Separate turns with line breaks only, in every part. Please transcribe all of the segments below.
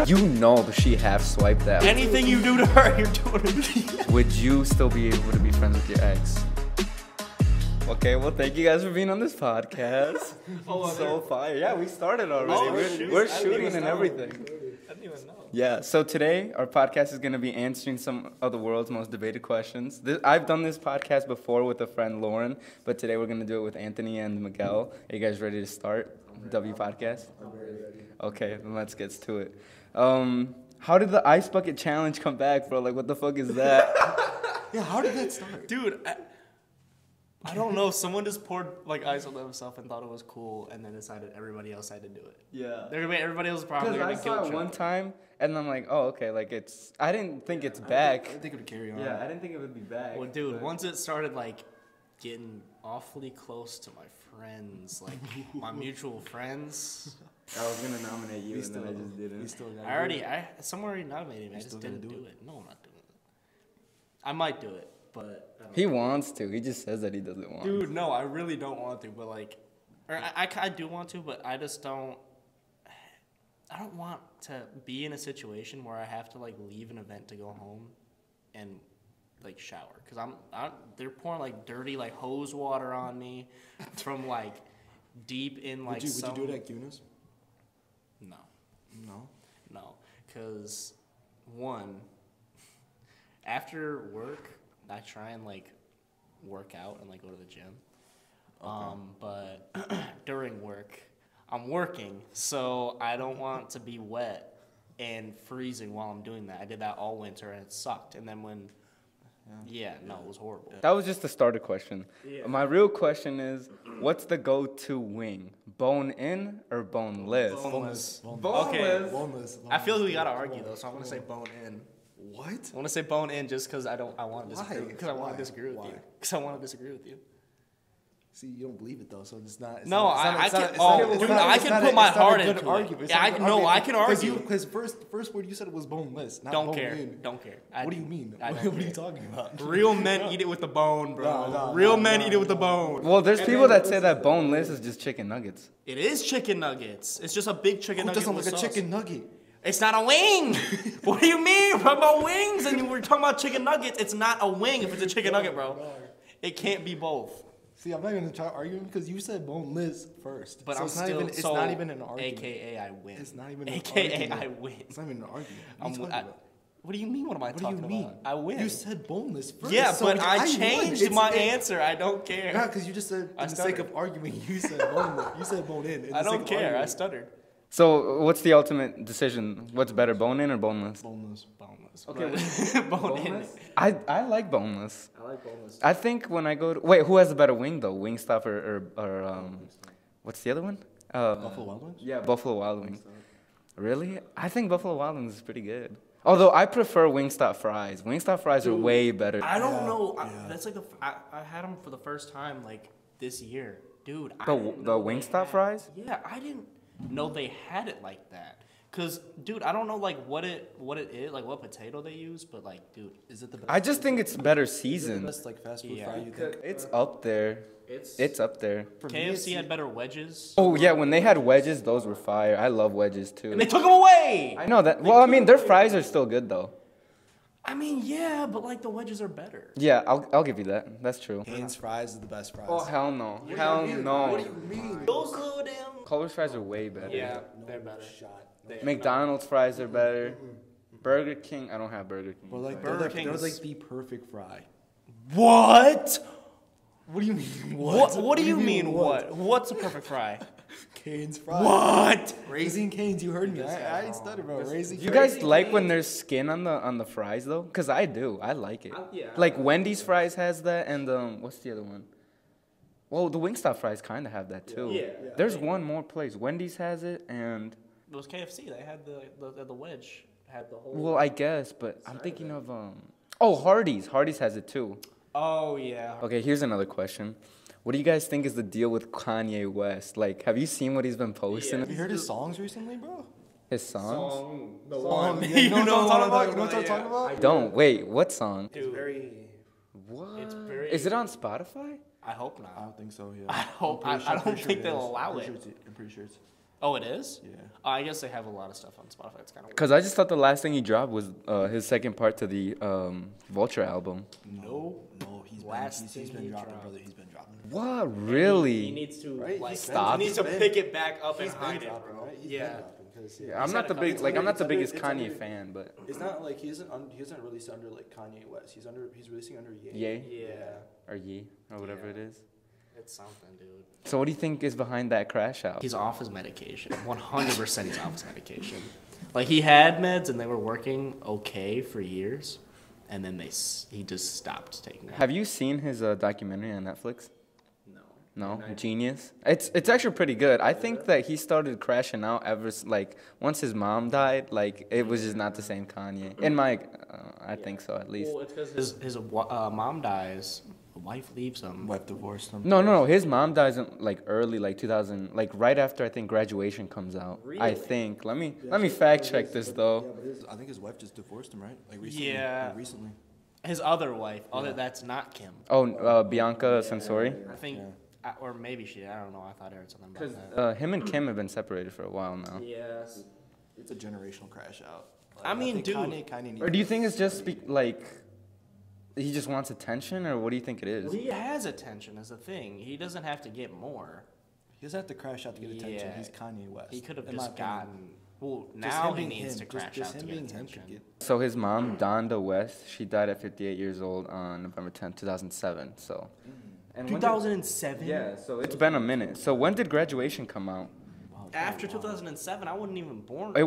You know she half swiped that.
Anything you do to her, you're doing to me.
Would you still be able to be friends with your ex? Okay, well, thank you guys for being on this podcast. So fire. Yeah, we started already. We're shooting and everything.
I didn't even know.
Yeah, so today our podcast is going to be answering some of the world's most debated questions. I've done this podcast before with a friend, Lauren, but today we're going to do it with Anthony and Miguel. Are you guys ready to start W Podcast?
I'm very ready.
Okay, then let's get to it. How did the ice bucket challenge come back, bro? Like, what the fuck is that?
Yeah, how did that start?
Dude, I don't know. Someone just poured like ice on themselves and thought it was cool, and then decided everybody else had to do it.
Yeah.
Everybody else probably
Because I
gonna
saw
guilt
it
trip.
one time, and I'm like, oh, okay, like I didn't think it's back.
I think it would carry on.
Yeah, I didn't think it would be back.
Well, dude,
but-
once it started like getting awfully close to my friends, like my mutual friends,
I was gonna nominate you,
We
and then I just didn't.
We still got
someone already nominated me. I just
still
didn't
gonna
do
do
it. No, I'm not doing it. I might do it, but I don't
He wants to. He just says that he doesn't want.
Dude, no, I really don't want to, but like, or I do want to, but I just don't. I don't want to be in a situation where I have to like leave an event to go home, and like shower, cause they're pouring like dirty like hose water on me, from like deep in like.
Would you do it at Guinness?
No,
No.
cause one. After work, I try and like work out and like go to the gym. But during work, I'm working, so I don't want to be wet and freezing while I'm doing that. I did that all winter and it sucked. And then when, it was horrible.
That was just the starter question.
Yeah.
My real question is, what's the go-to wing? Bone in or boneless?
Boneless.
Boneless.
Okay.
Boneless.
I feel we gotta argue though, so I'm gonna say bone in.
What?
I want to say bone in just because I want to disagree.
Why?
Because I want
Why?
to disagree with
Why?
you. Because I want to disagree with you.
See, you don't believe it though, so it's not.
No, I can. Oh, dude, I can put my heart into it. Yeah, I can argue.
Because first word you said was boneless, not
Don't
bone
care.
in.
Don't care.
What do you mean?
I
What
don't
are you
care.
talking about?
Real men eat it with the bone, bro.
No,
Real men eat it with the bone.
Well, there's people that say that boneless is just chicken nuggets.
It is chicken nuggets. It's just a big chicken
Who
nugget
doesn't
with
like a
sauce.
chicken nugget?
It's not a wing. What do you mean? We're talking about wings, and we're talking about chicken nuggets. It's not a wing if it's a chicken nugget, bro. It can't be both.
See, I'm not gonna try arguing because you said boneless first.
But
so
I'm
it's not
still.
even. It's not even an argument.
AKA I win.
It's not even an
AKA
argument.
I win.
It's not even an argument. What are you talking about?
What do you mean? What am I
What do
talking
you mean?
about? I win.
You said boneless first.
Yeah,
so
but I
won.
changed my answer. I don't care.
Not because you just said,
I
in the sake
stuttered.
of arguing, you said boneless. You said bone in.
I don't care. I stuttered.
So, what's the ultimate decision? What's better, bone in or boneless?
Boneless.
Boneless.
Okay,
Bone in.
I like boneless.
I like boneless.
I think when I go to... Wait, who has the better wing, though? Wingstop or what's the other one?
Buffalo Wild Wings?
Yeah, Buffalo Wild Wings. Really? I think Buffalo Wild Wings is pretty good. Although I prefer Wingstop fries. Wingstop fries are way better.
I don't know.
Yeah.
That's like I had them for the first time like this year, dude. I
The
didn't know they
Wingstop
had-
fries?
Yeah, I didn't know they had it like that. Cause, dude, I don't know like what it is, like what potato they use, but like, dude,
Is it the best?
I just think it's better
Is it the
seasoned.
best like fast food
Yeah.
fry you think?
It's up there. It's up there.
For me,
KFC
it's-
had better wedges,
Oh yeah, when they had wedges, those were fire. I love wedges too.
and they took them away.
I know that. Well, I mean, their fries are still good though.
I mean, yeah, but like the wedges are better.
Yeah, I'll give you that. That's true.
Cane's fries is the best fries.
Oh hell no, hell no.
What do you mean?
Those little damn.
Culver's fries are way better.
Yeah, they're better.
Shot.
McDonald's fries are better. Burger King, I don't have Burger King.
But like
Burger
they're
King's-
like the perfect fry.
What?
What do you mean?
What do you mean? What? What's a perfect fry?
Cane's fries.
What?
Raising Cane's, you heard me. I ain't stutter, bro. Raising
You
Cane's.
guys like when there's skin on the fries though? Cause I do. I like it.
Yeah.
Like Wendy's fries has that, and what's the other one? Well, the Wingstop fries kind of have that too.
Yeah.
There's one more place. Wendy's has it, and
It was KFC. They had the wedge. Had the whole.
well, I guess, but I'm thinking of Oh, Hardee's. Hardee's has it too.
Oh yeah.
Okay, here's another question. What do you guys think is the deal with Kanye West? Like, have you seen what he's been posting?
Have you heard his songs recently, bro?
His songs?
The
Song.
one.
Yeah, you know what I'm talking about? You know
Yeah.
what I'm talking about?
I don't. Wait, what song?
Dude,
Very.
What?
It's very-
Is it on Spotify?
I hope
I
not.
don't think so. Yeah.
I hope. I don't think they'll allow it.
I'm pretty sure it's.
Oh, it is?
Yeah.
I guess they have a lot of stuff on Spotify. It's kind of weird.
Because I just thought the last thing he dropped was his second part to the Vulture album.
No.
No, he's
Last
been
thing he
dropping,
dropped.
brother. He's been dropping.
What? Really?
He needs to
Right?
like
He's
stop.
He needs to
been-
pick it back up and
He's been
hide it,
dropping,
bro.
right? He's
Yeah.
been dropping. Cause,
Yeah, I'm
He's
not
had
the
a
big
couple-
like I'm not the
it's under-
biggest
it's
Kanye
under-
fan, but
It's not like he isn't released under like Kanye West. He's releasing under Ye.
Ye
Yeah.
or Ye or whatever
Yeah.
it is.
It's something, dude.
So what do you think is behind that crash out?
He's off his medication. 100% he's off his medication. Like, he had meds and they were working okay for years, and then he just stopped taking them.
Have you seen his documentary on Netflix?
No.
No, Genius. It's actually pretty good. I think that he started crashing out like once his mom died. Like it was just not the same Kanye. In my, I think so at least.
Well, it's because his mom dies, the wife leaves him.
Wife divorced him.
No. His mom dies in like early, like 2000, like right after I think Graduation comes out. I
Really?
think. Let me fact check this though.
Yeah, but I think his wife just divorced him, right? Like recently.
Yeah.
Like recently.
His other wife, that's not Kim.
Oh, Bianca Sensori.
I think,
Yeah.
or maybe I don't know. I thought I heard something
Because
about that.
him and Kim have been separated for a while now.
Yes.
It's a generational crash out.
I mean,
think
dude.
Kanye needs
Or do you think it's just like he just wants attention, or what do you think it is?
Well, he has attention as a thing. He doesn't have to get more.
He doesn't have to crash out to get attention.
Yeah.
He's Kanye West.
He could have
in my
just
opinion.
gotten. Well,
Just
now
him
he
being
needs
him,
to
just-
crash
just
out to
him
get
being him
attention.
could get-
So his mom, Donda West, she died at 58 years old on November 10th, 2007. So. And when did-
2007.
Yeah, so it's been a minute. So when did Graduation come out?
After 2007, I wasn't even born.
It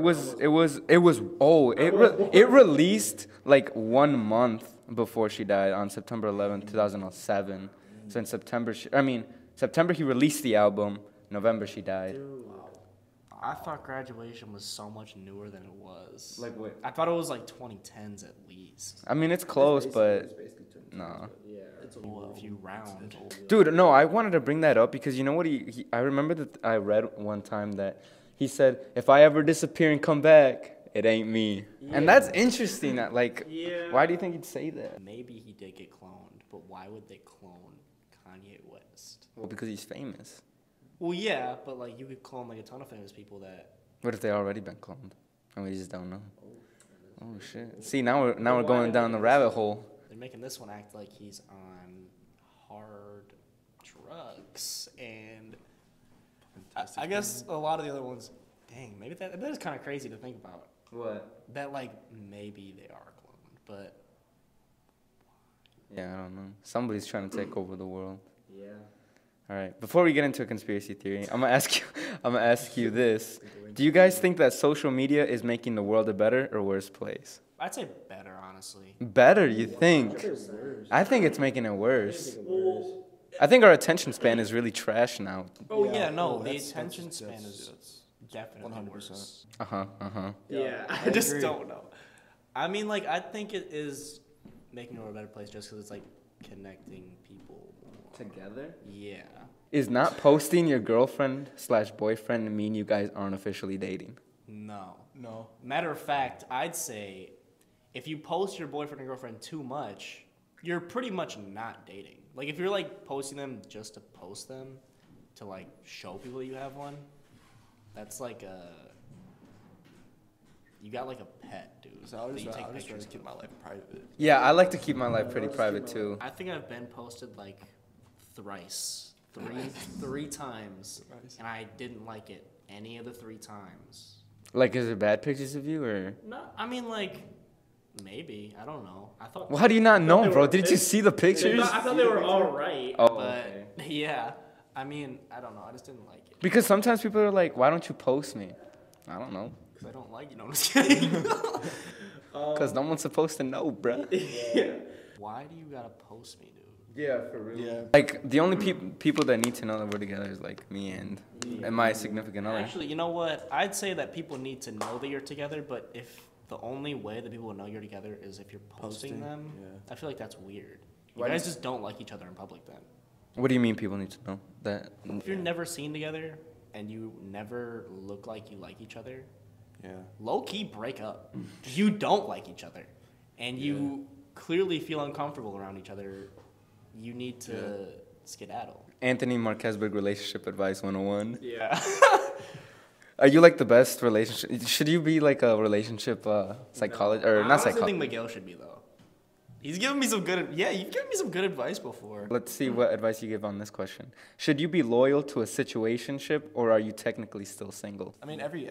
released like 1 month before she died on September 11th, 2007. So in September he released the album. November she died.
Dude, I thought Graduation was so much newer than it was.
Like what?
I thought it was like 2010s at least.
I mean, it's close, but no.
Yeah. Well, if you round.
Dude, no, I wanted to bring that up because you know what I remember that I read one time that he said, if I ever disappear and come back, it ain't me.
Yeah.
And that's interesting. Like,
Yeah.
why do you think he'd say that?
Maybe he did get cloned, but why would they clone Kanye West?
Well, because he's famous.
Well, yeah, but like you could clone like a ton of famous people that.
What if they already been cloned? And we just don't know. Oh shit. See, now we're going down the rabbit hole.
They're making this one act like he's on hard drugs, and I guess a lot of the other ones. Dang, maybe that is kind of crazy to think about.
What?
That like maybe they are cloned, but
Yeah, I don't know. Somebody's trying to take over the world.
yeah.
All right. Before we get into a conspiracy theory, I'm gonna ask you this. Do you guys think that social media is making the world a better or worse place?
I'd say better, honestly.
Better, you think? I think it's making it worse. I think our attention span is really trash now.
Oh
Yeah,
yeah, no,
oh,
the
that's-
attention
that's-
span
that's-
is definitely
100%.
worse.
Uh-huh.
Yeah,
I
I just
agree.
don't know. I mean, like, I think it is making the world a better place just because it's like connecting people more.
Together?
Yeah.
Is not posting your girlfriend/boyfriend mean you guys aren't officially dating?
No.
No.
Matter of fact, I'd say if you post your boyfriend or girlfriend too much, you're pretty much not dating. Like, if you're like posting them just to post them, to like show people that you have one, that's like you got like a pet, dude.
So I'll
that you
just
take
try to
pictures
keep
of.
my life private.
Yeah, I like to keep my life pretty private too.
I think I've been posted like three times, and I didn't like it any of the 3 times.
Like, is it bad pictures of you or?
No, I mean like maybe I don't know. I thought.
Well, how do you not know,
they
bro?
were-
Did you see the pictures?
I thought they were all right,
Oh,
but
okay.
yeah, I mean I don't know. I just didn't like it
Because sometimes people are like, why don't you post me? I don't know.
because I don't like you. No, I'm just kidding.
Because no one's supposed to know, bruh.
Why do you gotta post me, dude?
Yeah, for real.
Yeah.
Like, the only people that need to know that we're together is, like, me and my significant other.
Actually, you know what? I'd say that people need to know that you're together, but if the only way that people will know you're together is if you're posting
Posting,
them,
yeah.
I feel like that's weird. You
Why
guys
do-
just don't like each other in public then.
What do you mean people need to know that?
If you're never seen together and you never look like you like each other,
Yeah.
low key break up. You don't like each other, and you clearly feel uncomfortable around each other. You need to skedaddle.
Anthony Marquesberg Relationship Advice 101.
Yeah.
Are you like the best relationship? Should you be like a relationship psychologist or
I
not
honestly think
psychologist?
Miguel should be though. He's given me some good. Yeah, you've given me some good advice before.
Let's see what advice you give on this question. Should you be loyal to a situationship or are you technically still single?
I mean, every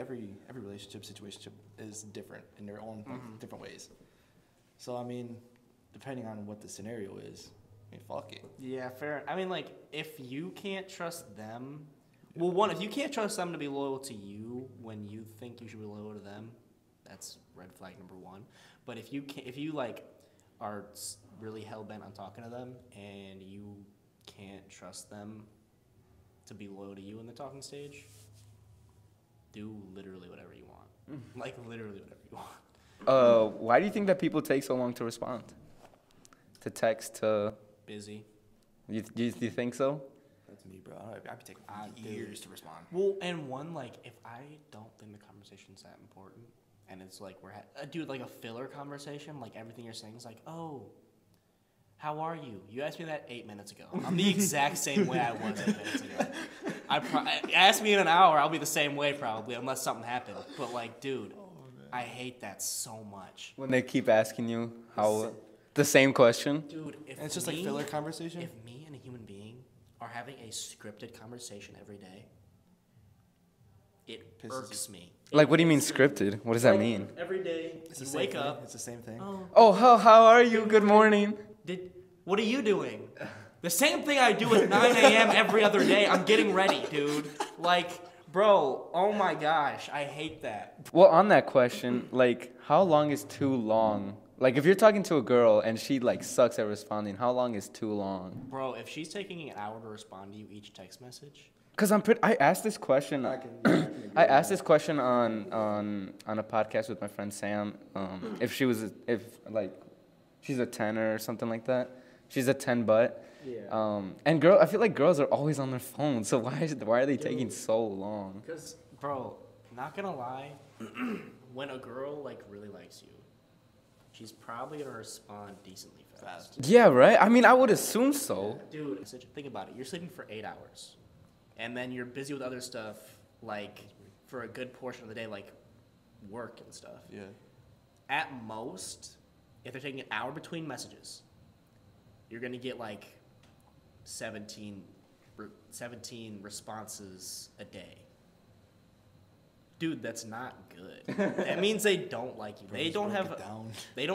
relationship, situationship is different in their own different ways. So I mean, depending on what the scenario is, I mean, fuck it.
Yeah, fair. I mean, like, if you can't trust them, well, one, if you can't trust them to be loyal to you when you think you should be loyal to them, that's red flag number one. But if you like, are really hell bent on talking to them and you can't trust them to be loyal to you in the talking stage, do literally whatever you want. Like, literally whatever you want.
Why do you think that people take so long to respond? To text, to...
Busy.
You think so?
That's me, bro. I'd be taking
Dude.
years to respond.
Well, and one, like, if I don't think the conversation's that important, and it's like dude, like a filler conversation, like everything you're saying is like, oh, how are you? You asked me that 8 minutes ago. I'm the exact same way I was 8 minutes ago. Ask me in an hour, I'll be the same way probably, unless something happened. But like, dude, I hate that so much.
When they keep asking you how... The same question?
Dude, if
And it's just like filler conversation.
If me and a human being are having a scripted conversation every day, it irks me.
Like, what do you mean scripted? What does that mean?
Every day,
It's
you
the same
wake
thing.
up.
It's the same thing.
Oh, how are you? Good morning.
What are you doing? The same thing I do at 9 a.m. every other day. I'm getting ready, dude. Like, bro, oh my gosh, I hate that.
Well, on that question, like, how long is too long? Like, if you're talking to a girl and she, like, sucks at responding, how long is too long?
Bro, if she's taking an hour to respond to you each text message.
Because I asked this question. I asked this question on a podcast with my friend Sam. If she's a 10 or something like that. She's a 10 butt.
Yeah.
And I feel like girls are always on their phone. So why are they taking so long?
Because, bro, not gonna lie, when a girl, like, really likes you, she's probably gonna respond decently fast.
Yeah, right? I mean, I would assume so.
Dude, think about it. You're sleeping for 8 hours. And then you're busy with other stuff, like, for a good portion of the day, like work and stuff.
Yeah.
At most, if they're taking an hour between messages, you're going to get, like, 17 responses a day. Dude, that's not good. That means they don't like you. They don't have enough. They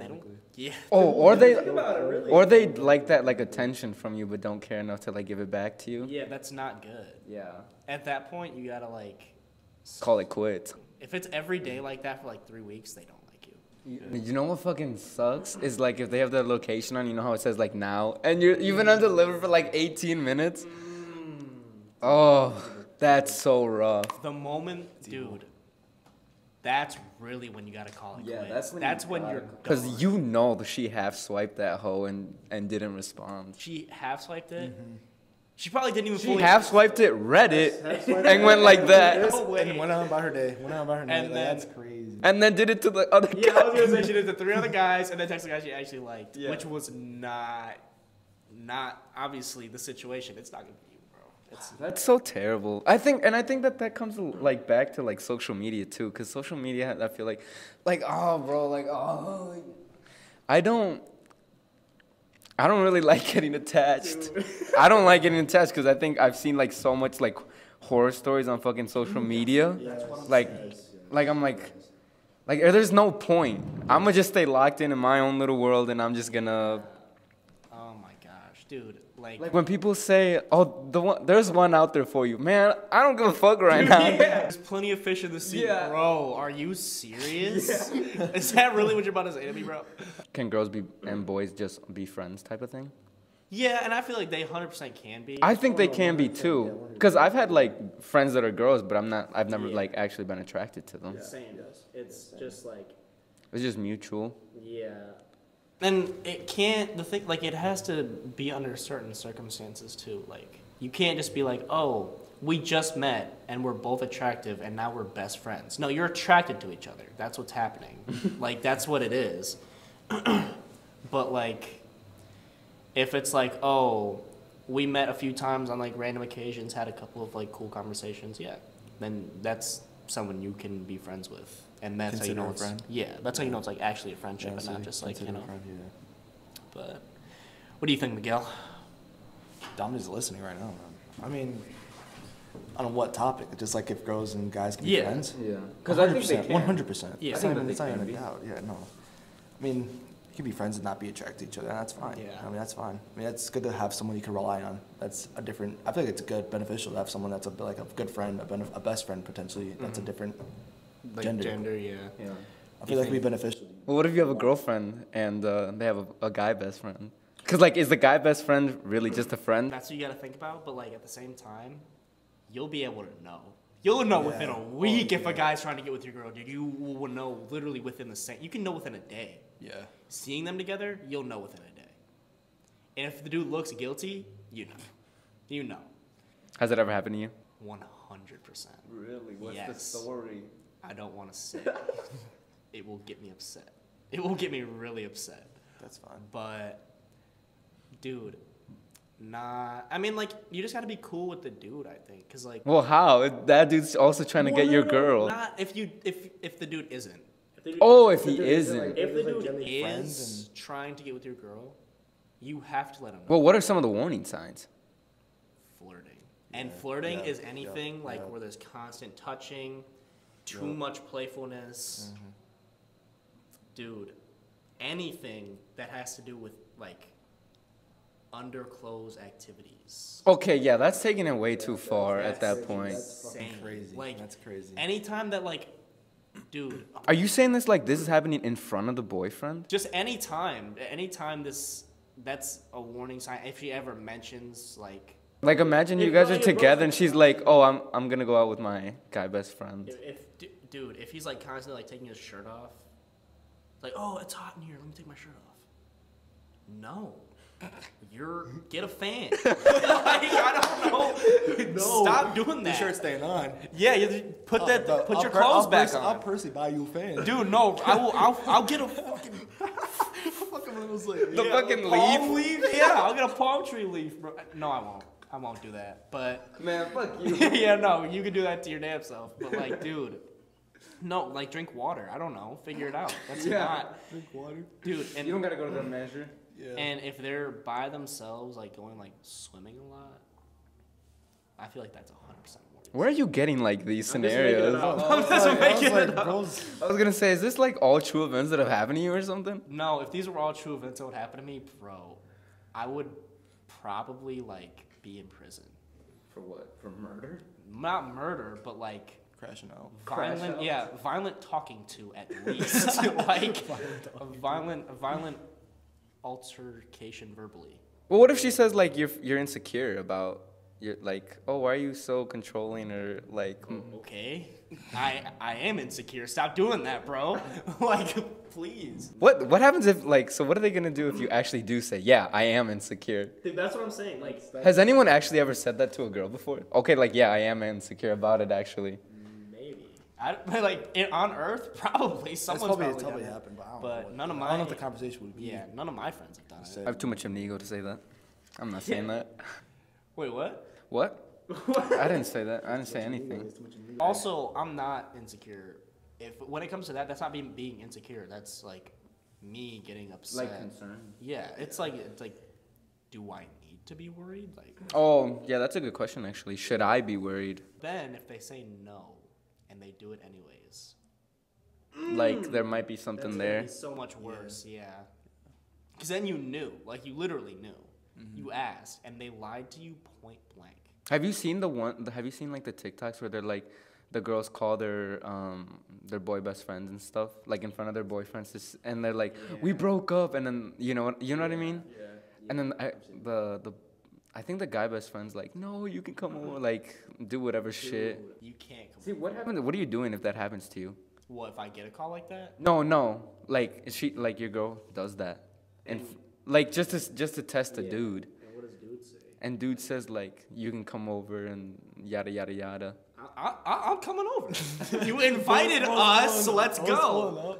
don't. Yeah.
Oh, or they like that like attention from you, but don't care enough to like give it back to you.
Yeah, that's not good.
Yeah.
At that point, you gotta like
Call it quits.
If it's every day like that for like 3 weeks, they don't like you.
You know what fucking sucks is like if they have their location on, you know how it says like now, and you've been undelivered for like 18 minutes. Oh. That's so rough.
The moment, dude, that's really when you gotta call it quits.
that's
when you're
because you know that she half swiped that hoe and didn't respond.
She half swiped it. Mm-hmm. She probably didn't even
She
fully
half swiped it, read it, and went like that.
No way.
And went on about her day.
And then-
that's crazy.
And then did it to the other
Yeah,
guy.
I was gonna say she did the 3 other guys and then texted the guy she actually liked,
Yeah.
which was not obviously the situation. It's not gonna be you, bro.
That's so terrible. I think that comes like back to like social media too, because social media, I feel like oh bro, I don't really like getting attached. I don't like getting attached because I think I've seen like so much like horror stories on fucking social media. Like I'm like there's no point. I'm gonna just stay locked in my own little world, and I'm just gonna.
Oh my gosh, dude.
Like when people say, "Oh, there's one out there for you," man. I don't give a fuck right now.
Yeah. There's plenty of fish in the sea, bro. Are you serious? Yeah. Is that really what you're about to say to me, bro?
Can girls and boys just be friends, type of thing?
Yeah, and I feel like they 100% can be.
I think they can be too, because I've had like friends that are girls, but I've never like actually been attracted to them.
Yeah. Same. It's just like.
It's just mutual.
Yeah. And it can't, it has to be under certain circumstances too. Like, you can't just be like, oh, we just met and we're both attractive and now we're best friends. No, you're attracted to each other. That's what's happening. Like, that's what it is. But, like, if it's like, oh, we met a few times on, like, random occasions, had a couple of, like, cool conversations, yeah, then that's someone you can be friends with, and that's
Consider
how you know
a
it's
friend?
yeah, that's how you know it's like actually a friendship and not just like
Consider a friend, yeah.
But what do you think, Miguel?
Dominic's listening right now, man. I mean, on what topic? Just like if girls and guys can be
Yeah.
friends?
Yeah. Because I think they
100%.
can.
100%.
Yeah.
It's
I
not
think
even,
that
it's
they
not
can
even a
be.
doubt. Yeah, no. I mean, you can be friends and not be attracted to each other, and that's fine.
Yeah.
I mean, that's fine. I mean, it's good to have someone you can rely on. That's a different. I feel like it's good, beneficial to have someone that's like a good friend, a best friend potentially. That's a different
Like
gender.
yeah.
Yeah.
I feel like it'd be beneficial.
Well, what if you have a girlfriend and they have a guy best friend? Because, like, is the guy best friend really just a friend?
That's what you gotta think about, but like at the same time, you'll be able to know. You'll know within a week if a guy's trying to get with your girl, dude. You will know literally within the same. You can know within a day.
Yeah.
Seeing them together, you'll know within a day. And if the dude looks guilty, you know. You know.
Has it ever happened to you?
100%.
Really?
What's the Yes.
story?
I don't want to say. It will get me upset. It will get me really upset.
That's fine.
But, dude, nah. I mean, like, you just gotta be cool with the dude, I think. Because, like.
Well, how? That dude's also trying to get your girl.
Not if the dude isn't.
Oh, if he isn't.
If the
like,
dude
generally friends
is trying to get with your girl, you have to let him know.
Well, what are some of the warning signs?
Flirting. And flirting
yeah,
is anything
yeah,
like
yeah.
where there's constant touching, too much playfulness. Dude, anything that has to do with like underclothes activities.
Okay, yeah, that's taking it way too far at that point.
That's fucking
Insane.
crazy.
Like,
That's crazy.
Anytime that like, dude,
Are you saying this like this is happening in front of the boyfriend?
just anytime that's a warning sign. If she ever mentions like,
Like, imagine you guys are together and she's like, "Oh, I'm gonna go out with my guy best friend."
dude, if he's like constantly like taking his shirt off, like, oh, it's hot in here, let me take my shirt off. No, get a fan. Like, I don't know.
No.
Stop doing that.
The shirt's staying on.
Yeah, you put your clothes back on.
I'll personally buy you a fan.
Dude, no, I'll get a fucking
The fucking
palm
leaf?
leaf. Yeah, I'll get a palm tree leaf, bro. No, I won't. I won't do that. But
Man, fuck you.
yeah, no, you can do that to your damn self. But like, dude, no, like drink water. I don't know. Figure it out. That's not,
Drink water.
dude. And
You don't gotta go to the measure.
Yeah.
and if they're by themselves, like going like swimming a lot, I feel like that's 100% more.
Where are you getting like these
I'm just making it
scenarios?
up. I'm just making it up.
Bros,
I was gonna say, is this like all true events that have happened to you or something?
No, if these were all true events that would happen to me, bro, I would probably like be in prison.
For what? For murder?
Not murder, but like
crashing out.
Crash
violent.
out?
Yeah, violent talking to at least. Like a violent altercation verbally.
Well, what if she says like you're insecure about you're like, oh, why are you so controlling or like?
Okay, I am insecure. Stop doing that, bro. Like, please.
What happens if like? So what are they gonna do if you actually do say, yeah, I am insecure?
Dude, that's what I'm saying. Like,
Has anyone actually ever said that to a girl before? Okay, like yeah, I am insecure about it actually.
maybe. On Earth, probably someone's
It's
probably done
happened, but I don't
But
know. what-
none of
I don't know
my-
what the conversation would be.
Yeah, none of my friends have done it.
I have too much of an ego to say that. I'm not saying that.
Wait, what?
What? I didn't say that. I didn't say anything.
Also, I'm not insecure. When it comes to that, that's not being insecure. That's like me getting upset.
concern.
Yeah, it's like, do I need to be worried? Like,
Oh, yeah, that's a good question actually. Should I be worried?
then if they say no, and they do it anyways,
Like there might be something
that's
there.
gonna be so much worse. Yeah, because then you knew, like you literally knew. You asked, and they lied to you point blank.
Have you seen have you seen like the TikToks where they're like the girls call their boy best friends and stuff like in front of their boyfriends and they're like, we broke up, and then you know what I mean?
Yeah.
And then I think the guy best friend's like, no, you can come over, like do whatever shit.
Dude, you can't.
See what happens? What are you doing if that happens to you?
What if I get a call like that?
No, like like your girl does that, and like just to test a dude.
And what does dude say?
And dude says like you can come over and yada yada yada.
I'm coming over. You invited us, so let's go.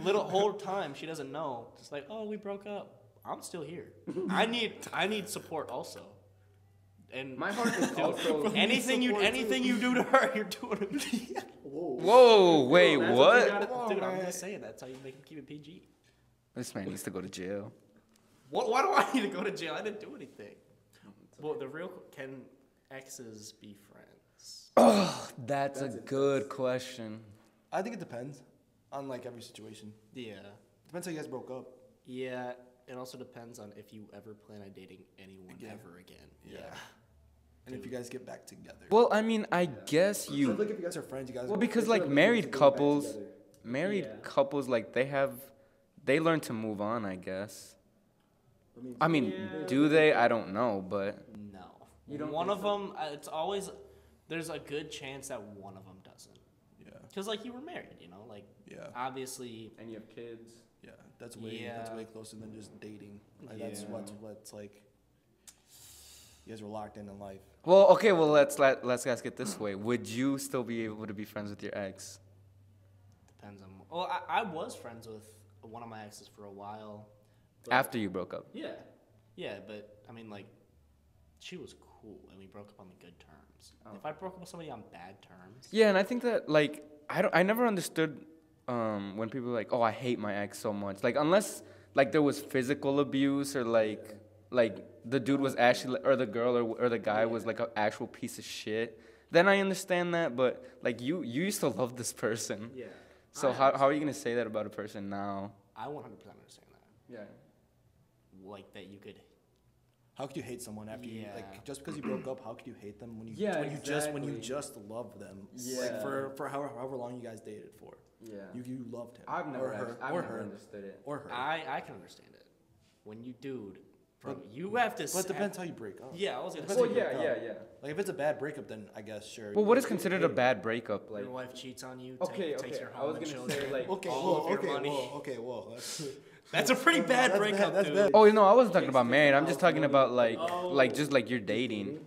Little whole time she doesn't know. Just like, oh, we broke up. I'm still here. I need support also. And
My heart is also.
anything you do to her, you're doing to me.
Whoa, wait,
That's
what?
you gotta,
Come on,
dude, I'm
man.
just saying that's how you make him keep it PG.
This man needs to go to jail.
Why do I need to go to jail? I didn't do anything. Well, the real can exes be friends?
Oh, that's a good question.
I think it depends on like every situation.
Yeah.
Depends how you guys broke up.
Yeah. It also depends on if you ever plan on dating anyone
Again.
ever again.
Yeah. And if you guys get back together.
Well, I mean, I guess
I
you.
feel like if you guys are friends, you guys.
Well, because like married couples, like they learn to move on, I guess. I mean, do they? I don't know, but
No.
You don't
one
think
of them, it's always, there's a good chance that one of them doesn't.
Yeah.
Because, like, you were married, you know? Like,
Yeah.
obviously.
and you have kids.
Yeah. That's way closer than just dating. Like that's
Yeah.
what's like. You guys were locked in life.
Well, okay. Well, let's ask it this way: would you still be able to be friends with your ex?
Depends on. Well, I was friends with one of my exes for a while. but-
After you broke up?
Yeah. Yeah, but, I mean, like, she was cool, and we broke up on the good terms.
Oh.
If I broke up with somebody on bad terms.
Yeah, and I think that like I never understood when people were like, oh, I hate my ex so much. Like unless like there was physical abuse or like the dude was actually or the girl or the guy was like an actual piece of shit. Then I understand that, but like you used to love this person.
Yeah.
So how are you gonna say that about a person now?
I 100% understand that.
Yeah.
Like, that you could.
How could you hate someone after you
Yeah.
like just because you broke up? How could you hate them when you
Yeah,
when you
exactly.
just love them?
Yeah.
Like for however long you guys dated for.
Yeah.
You loved him.
I've never
or her
I've
or
never
her
understood it.
or her.
I can understand it. When you bro, you have to.
But it depends how you break up.
Yeah, I was gonna
Depends
say.
how you break up.
yeah.
Like if it's a bad breakup, then I guess sure.
Well, what is considered a bad breakup? Like
Your wife cheats on you. Takes your
I
home
was
and
gonna say
children.
like
Okay,
all
whoa,
of your money.
whoa.
That's a pretty bad
That's
breakup,
that's
dude.
bad.
Oh, no, I wasn't talking about married. I'm just talking about like
Oh.
just like you're dating.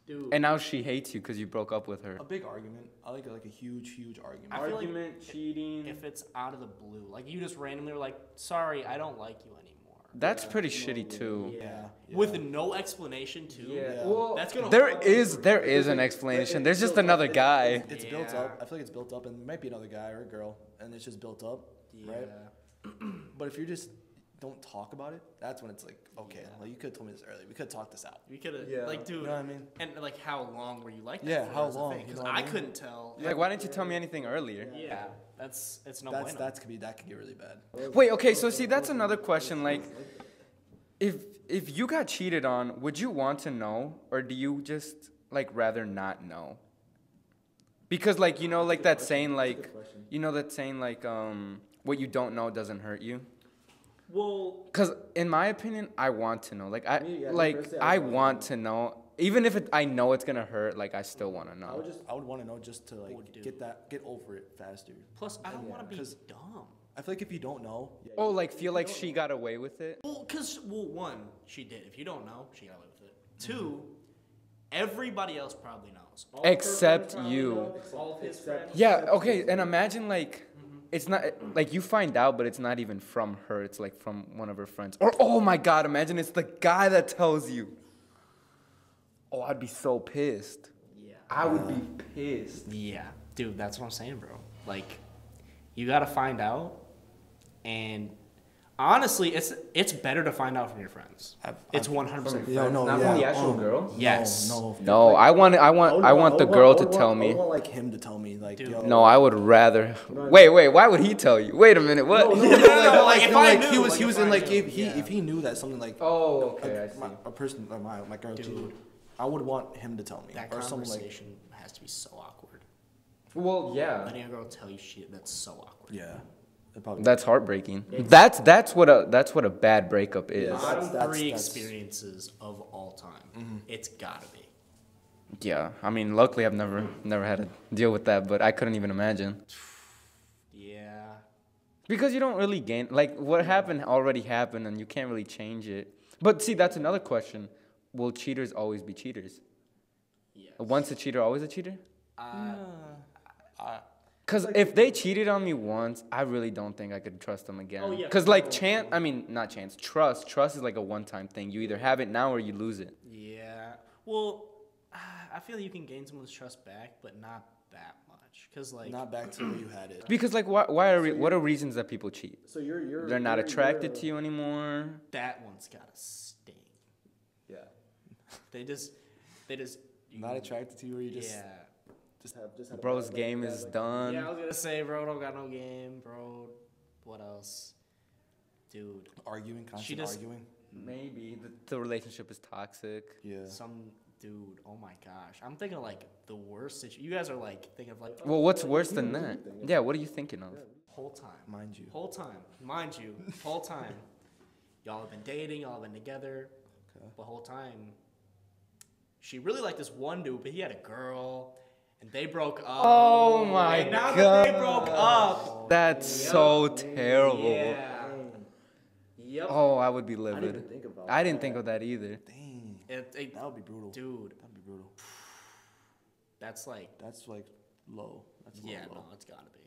Dude.
And now she hates you because you broke up with her.
A big argument. I like a huge argument.
I feel like
cheating.
if it's out of the blue, like you just randomly were like, "Sorry, I don't like you anymore."
That's pretty shitty too.
Yeah.
With no explanation too.
Yeah.
Well,
That's gonna.
there is an explanation. There's just another guy.
It's built
Yeah.
up. I feel like it's built up, and it might be another guy or a girl, and it's just built up, right? But if you just don't talk about it, that's when it's like, okay,
Yeah.
well, you could have told me this earlier. We could have talked this out.
We could have,
Yeah.
like, dude,
You know what I mean?
and like, how long were you like that?
Yeah,
for
how
is the
long,
thing,
you
'cause
know what I
I
mean?
couldn't tell.
Like, why didn't you tell me anything earlier?
Yeah, it's no
That's
bueno.
that could get really bad.
Wait, okay, so see, that's another question. Like, if you got cheated on, would you want to know, or do you just like rather not know? Because like like that saying like what you don't know doesn't hurt you.
Well,
Cause in my opinion, I want to know. Like I want to know, even if I know it's gonna hurt. Like I still want to know.
I would want to know just to like
Oh, dude.
get over it faster.
plus I don't want to be
'cause-
dumb.
I feel like if you don't know,
Oh, like feel like she got away with it.
Well, one, she did. If you don't know, she got away with it. Two, everybody else probably knows. All her
Except
friends probably
you.
know, all of his friends.
Yeah. Okay. And imagine like. It's not like you find out, but it's not even from her. It's like from one of her friends. Or oh my God, imagine it's the guy that tells you. Oh, I'd be so pissed.
Yeah.
I would be pissed.
Yeah, dude, that's what I'm saying, bro. Like, you gotta find out, and honestly, it's better to find out from your friends. It's 100%.
Yeah, no,
Not
yeah.
from the actual girl.
Yes.
No, I want the girl to tell me.
I would want like him to tell me, like,
Dude.
yo.
No, I would rather. Wait, why would he tell you? Wait a minute, what?
No, like, if I knew,
he was
like,
he was
if
in
I
like
knew,
if he knew that something like
Oh, okay, I see.
a person or my girl
Dude.
cheated, I would want him to tell me
that
or someone like
conversation has to be so awkward.
Well, yeah.
Letting a girl tell you shit, that's so awkward.
yeah. It'd probably-
That's heartbreaking. That's what a bad breakup is.
Yeah.
Bottom
That's-
three
that's-
experiences of all time. It's gotta be.
Yeah, I mean, luckily I've never had to deal with that, but I couldn't even imagine.
Yeah.
Because you don't really gain, like, what happened already happened, and you can't really change it. But see, that's another question. Will cheaters always be cheaters?
Yes.
Once a cheater, always a cheater?
I-
Because if they cheated on me once, I really don't think I could trust them again.
Oh, yeah.
Because, like, not chance. Trust is like a one-time thing. You either have it now or you lose it.
Yeah. Well, I feel you can gain someone's trust back, but not that much. Cause like
Not back to where you had it.
Because like what are reasons that people cheat?
So you're
They're not attracted to you anymore.
that one's gotta sting.
Yeah.
They just
Not attracted to you, or you just
yeah.
Just had a
Bro's
bad
game
day,
is
like,
done.
Yeah, I was gonna say, bro, don't got no game, bro. What else, dude?
arguing, constant
just-
arguing.
Maybe the relationship is toxic.
Yeah.
Some dude. Oh my gosh, I'm thinking of, like the worst situation. You guys are like thinking of like
Well, what's worse than that? Yeah, what are you thinking of?
whole time,
Mind you.
whole time. Y'all have been dating, y'all have been together,
Okay.
the whole time. She really liked this one dude, but he had a girl, and they broke up.
Oh my
and now
god.
that they broke up,
That's so terrible.
yeah. Yep.
Oh, I would be
I didn't
livid.
even think about
I didn't think of that either.
Dang.
It,
That would be brutal.
dude,
That'd be brutal.
that's like,
That's like low. That's
yeah,
low.
no, it's gotta be.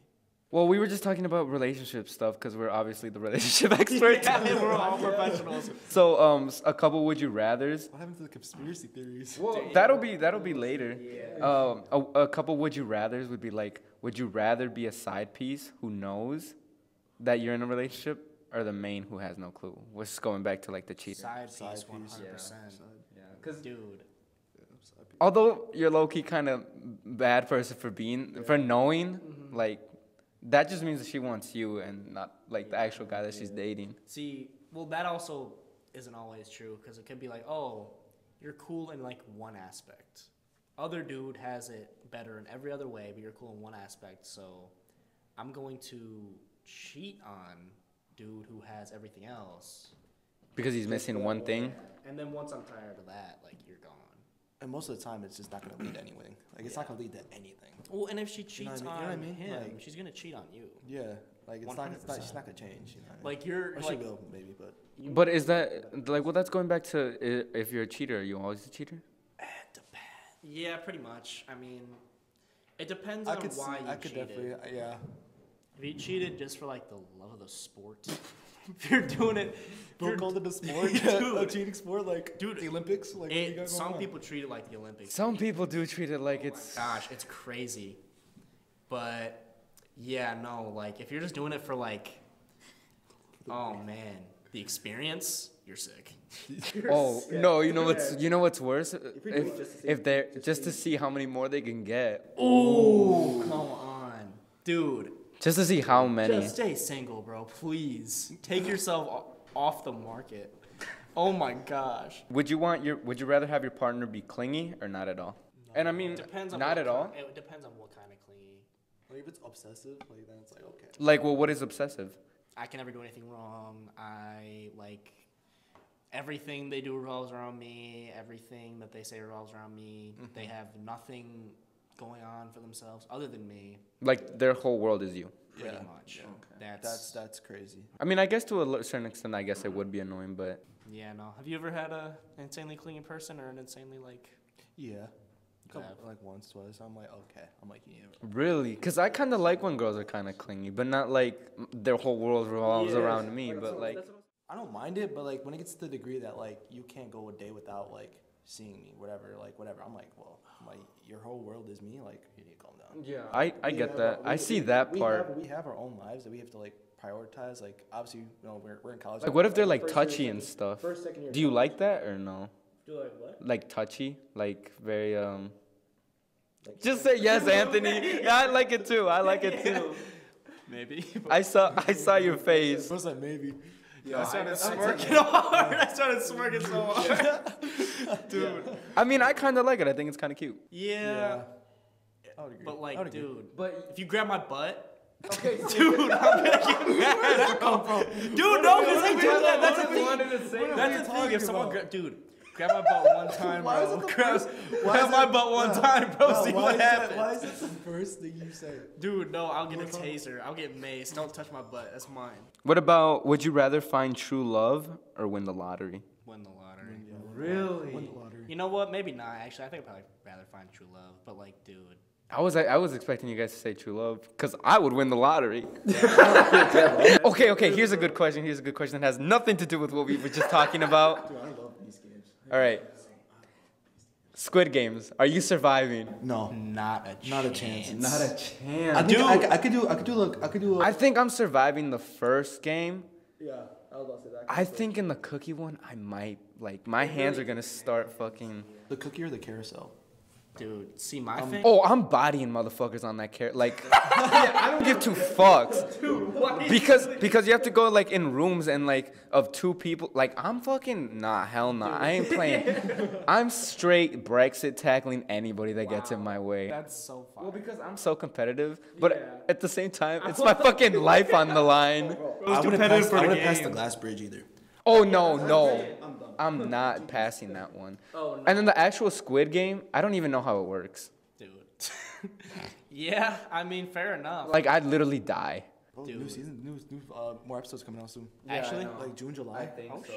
Well, we were just talking about relationship stuff because we're obviously the relationship experts.
We're all professionals.
So, a couple would you rather's.
What happened to the conspiracy theories?
Well, that'll be later.
Yeah.
A couple would you rather's would be like, would you rather be a side piece who knows that you're in a relationship, or the main who has no clue? We're just going back to like the cheater.
Side
Side
piece,
piece,
100%.
Yeah, because
Dude,
although you're low key kind of bad person for knowing, like that just means that she wants you and not like the actual guy that she's dating.
see, well, that also isn't always true because it could be like, oh, you're cool in like one aspect. Other dude has it better in every other way, but you're cool in one aspect. So I'm going to cheat on dude who has everything else.
Because he's missing one thing.
And then once I'm tired of that, like you're gone.
And most of the time, it's just not gonna lead anywhere. Like it's not gonna lead to anything.
Well, and if she
You know
cheats
what I
on
mean?
him,
Like-
she's gonna cheat on you.
Yeah. Like it's not. She's
100%.
not gonna change. You know what I mean?
Like you're
Or
like,
she will maybe, but
But is that like, well, that's going back to if you're a cheater, are you always a cheater?
yeah, pretty much. I mean, it depends
I
on
could see.
why you
I could
cheated.
definitely. Yeah.
If you cheated just for like the love of the sport, if you're doing it,
Bro called it a sport.
Dude.
A cheating sport, like
Dude,
the Olympics. Like what you got going
some
on?
people treat it like the Olympics.
Some people do treat it like it's.
Gosh, it's crazy. But yeah, no, like if you're just doing it for like, oh man, the experience, you're sick.
Oh no! You know what's worse?
you're doing it just to see-
If they're just to see how many more they can get,
Oh, come on, dude.
just to see how many.
Just stay single, bro. Please take yourself off the market. Oh my gosh.
Would you rather have your partner be clingy or not at all? And I mean,
Depends on
not
what
at all.
It depends on what kind of clingy.
Like if it's obsessive, like then it's like okay.
Like, well, what is obsessive?
I can never do anything wrong. I like everything they do revolves around me. Everything that they say revolves around me. They have nothing going on for themselves other than me.
Like their whole world is you.
Pretty
Yeah.
much.
Yeah. That's crazy.
I mean, I guess to a certain extent, I guess it would be annoying, but
yeah. No. Have you ever had an insanely clingy person or an insanely like?
Yeah.
have?
Like once, twice. I'm like okay. I'm like yeah.
really, because I kind of like when girls are kind of clingy, but not like their whole world revolves around me, but like.
I don't mind it, but like when it gets to the degree that like you can't go a day without like seeing me, whatever. I'm like, well, your whole world is me. Like you need to calm down.
Yeah, I get that. I see that part.
We have our own lives that we have to like prioritize. Like obviously, you know, we're in college.
Like, what if they're like
First year,
touchy and
second-
stuff?
First, second year.
Do you like that or no?
Do like what?
Like touchy, like very Just say yes, Anthony. Yeah, I like it too. I like it too.
Maybe.
I saw your face.
I was like maybe.
I started smirking hard. I started smirking so hard. Dude.
I mean, I kind of like it. I think it's kind of cute.
Yeah.
I would agree.
But
I
like,
would agree.
dude,
But
if you grab my butt,
okay,
dude, I'm gonna get mad, bro. Dude, no, because they do that. That's the thing. That's the thing. If someone, dude, grab my butt one time,
Why is
bro.
it the
Grab,
first-
grab my butt one time, bro. See what happens.
Why is it the first thing you say?
Dude, no, I'll get a taser. I'll get maced. Don't touch my butt. That's mine.
What about, would you rather find true love or win the lottery?
Win the lottery.
Really?
Win the lottery.
You know what? Maybe not. Actually, I think I'd probably rather find true love. But like, dude.
I was expecting you guys to say true love, because I would win the lottery. Okay, here's a good question. That has nothing to do with what we were just talking about.
Dude, I love these games.
All right. Squid Games. Are you surviving?
No,
Not a chance.
not a chance.
Not a chance.
I could do.
I think I'm surviving the first game.
Yeah, I was about to say that.
I think in the cookie one, I might, like, my hands are gonna start fucking.
The cookie or the carousel.
Dude, see my thing.
Oh, I'm bodying motherfuckers on that carrot. Like, I don't give two fucks. Because you have to go like in rooms and like of two people. Like, I'm fucking hell nah. I ain't playing. I'm straight Brexit tackling anybody that gets in my way.
That's so fun.
Well, because I'm so competitive, but at the same time, it's my fucking life on the line.
I wouldn't pass the glass bridge either.
Oh no. I'm not passing that one.
Oh, no.
And then the actual Squid Game, I don't even know how it works.
Dude. Yeah, I mean, fair enough.
Like, I'd literally die.
Oh,
Dude.
new season, more episodes coming out soon.
Actually?
Like June, July.
Oh, shoot.